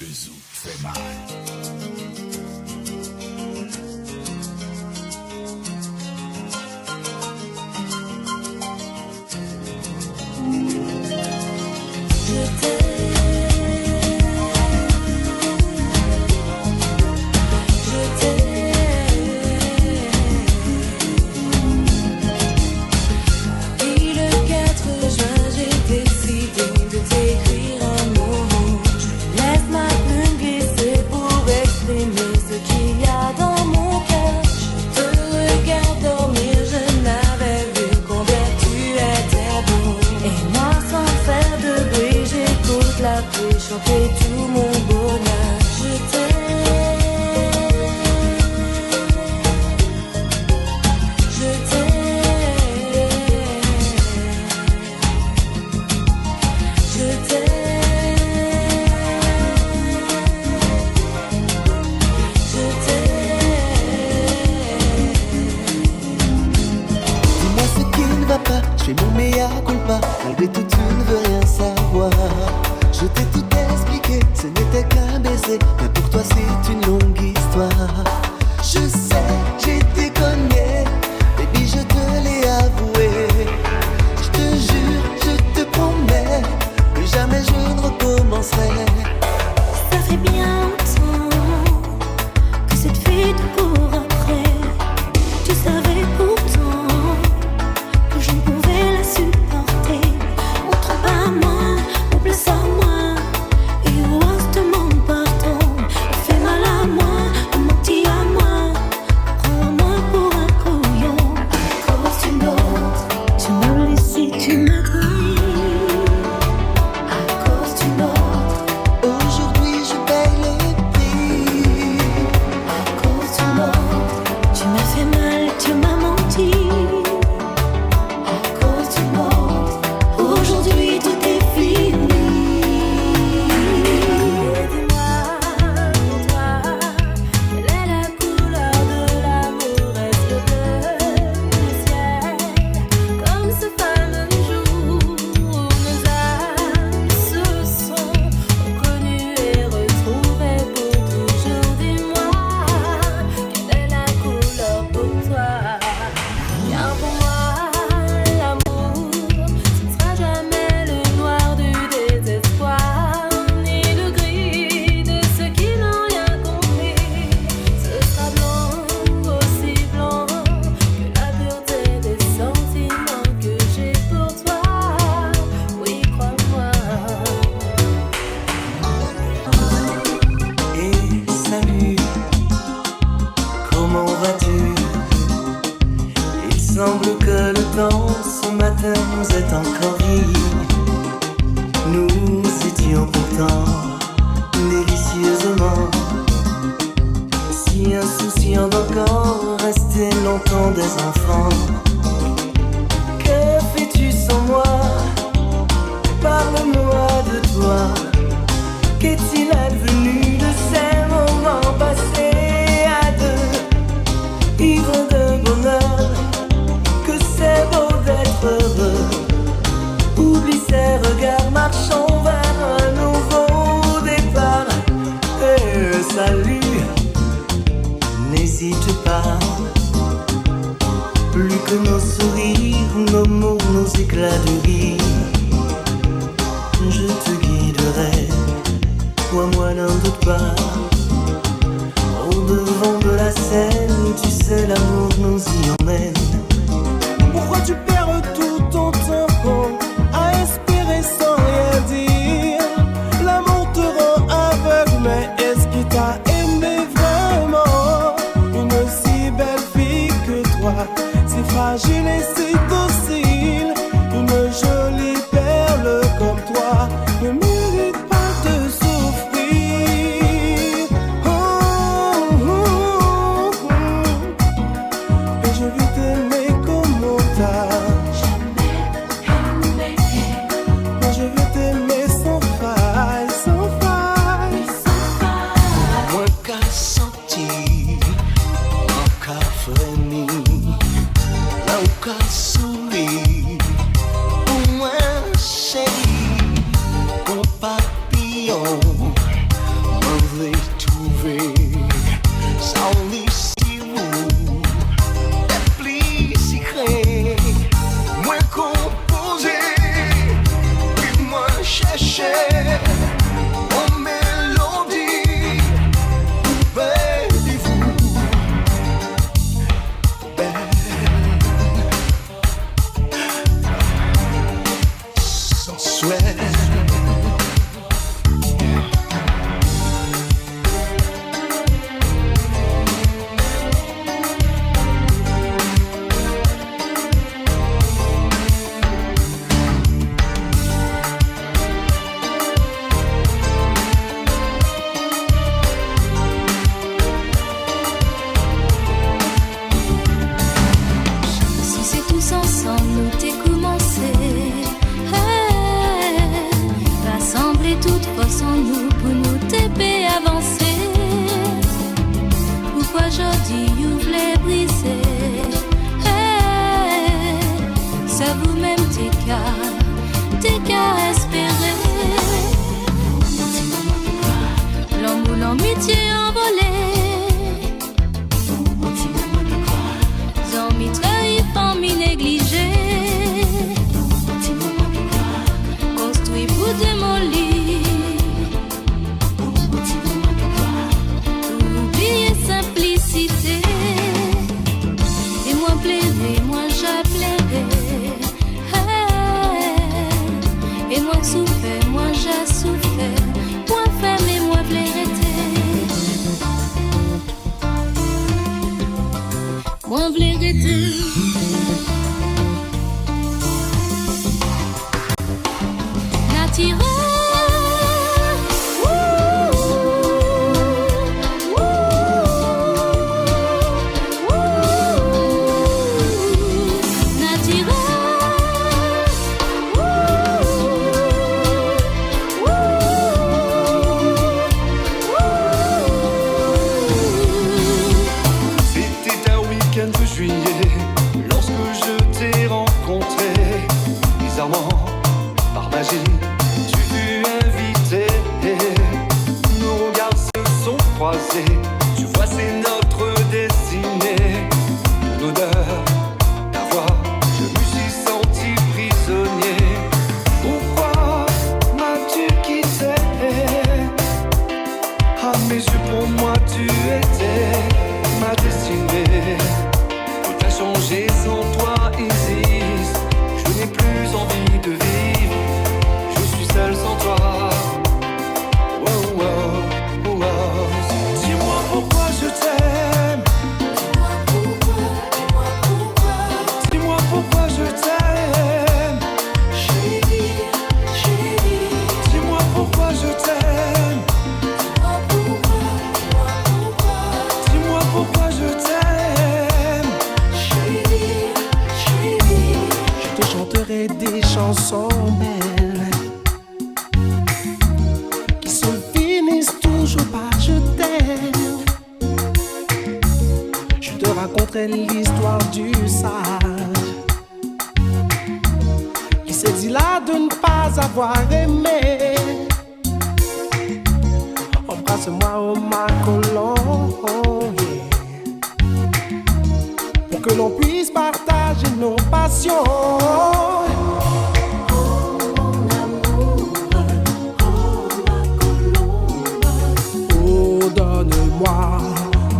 Le zouk fait mal. Chanter tout mon bonheur, je t'aime, je t'aime, je t'aime, je t'aime. Dis-moi ce qui ne va pas, je fais mon mea culpa. Malgré tout tu ne veux rien savoir. Je t'ai tout expliqué, ce n'était qu'un baiser, mais pour toi c'est une longue histoire. Je sais, j'ai déconné, baby je te l'ai avoué. Je te jure, je te promets, que jamais je ne recommencerai. Ça fait bien longtemps que cette fille te court après. Tu savais pourtant que je ne pouvais la supporter. Montre-moi, oublie-moi. Il semble que le temps ce matin nous est encore lié. Nous étions pourtant délicieusement si insouciants d'encore rester longtemps des enfants. Que fais-tu sans moi? Parle-moi de toi. Qu'est-il advenu de ces moments passés à deux, ivres de bonheur? C'est beau d'être heureux. Oublie ces regards, marchons vers un nouveau départ. Et salut, n'hésite pas. Plus que nos sourires, nos mots, nos éclats de rire, je te guiderai, crois-moi, n'en doute pas. Au devant de la scène, tu sais, l'amour nous y emmène. Pourquoi tu perds tout ton temps à espérer sans rien dire? L'amour te rend aveugle, mais est-ce qu'il t'a aimé vraiment? Une si belle fille que toi, si fragile et si docile, une jolie perle comme toi ne mérite pas de souffrir. Oh, oh, oh. Et je vais t'aimer comme on t'a. pour nous t'aider avancer. Pourquoi aujourd'hui vous voulez briser? Hey, ça vous-même t'es qu'à espérer. L'amour, l'amitié envolée. Zombi trahi, famille négligée. Construit pour démolir. Oublier simplicité. Et moi plairai, moi j'appellerai. Et moi souffert, moi j'ai souffert. Moi ferme et moi plairai. Moi plairai. Tu vois, c'est notre destinée. Ton odeur, ta voix, je me suis senti prisonnier. Pourquoi m'as-tu quitté? À mes yeux, pour moi, tu étais ma destinée. Tout a changé sans toi, Isis. Je n'ai plus envie de vivre. Je suis seul sans toi. Pourquoi je t'aime? Dis-moi pourquoi je t'aime. Chérie, chérie. Dis-moi pourquoi je t'aime. Dis-moi pourquoi je t'aime. Chérie, chérie. Je te chanterai des chansons belles qui se finissent toujours par je t'aime. Je te raconterai l'histoire du sage qui s'est dit là de ne pas avoir aimé. Embrasse-moi, oh ma colombe, pour que l'on puisse partager nos passions.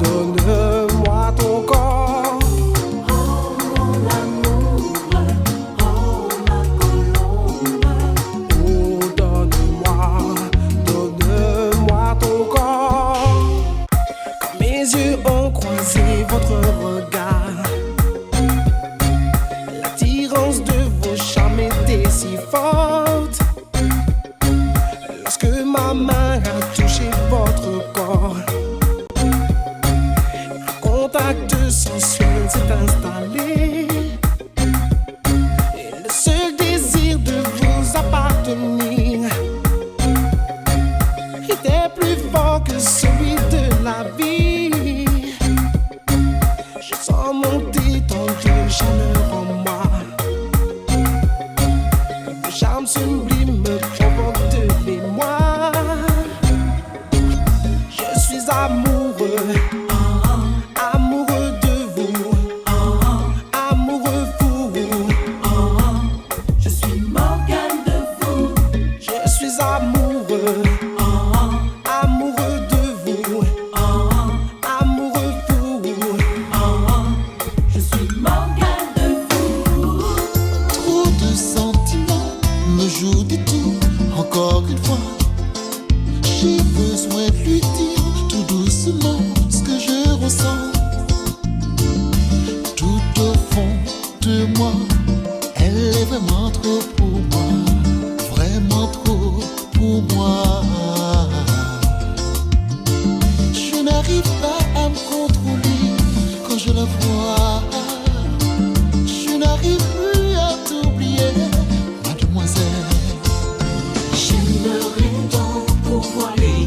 Donne-moi ton corps. Oh mon amour, oh ma colombe. Oh, donne-moi ton corps. Quand mes yeux ont croisé votre regard, l'attirance de vos charmes était si forte. Lorsque ma main a touché votre corps, contact sensuel s'est installé. Et le seul désir de vous appartenir était plus fort que celui de la vie. Je sens monter tant de chaleur en moi. Le charme sublime me provoque de l'émoi. Je suis amoureux. J'aimerais donc pouvoir lui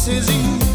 Saisi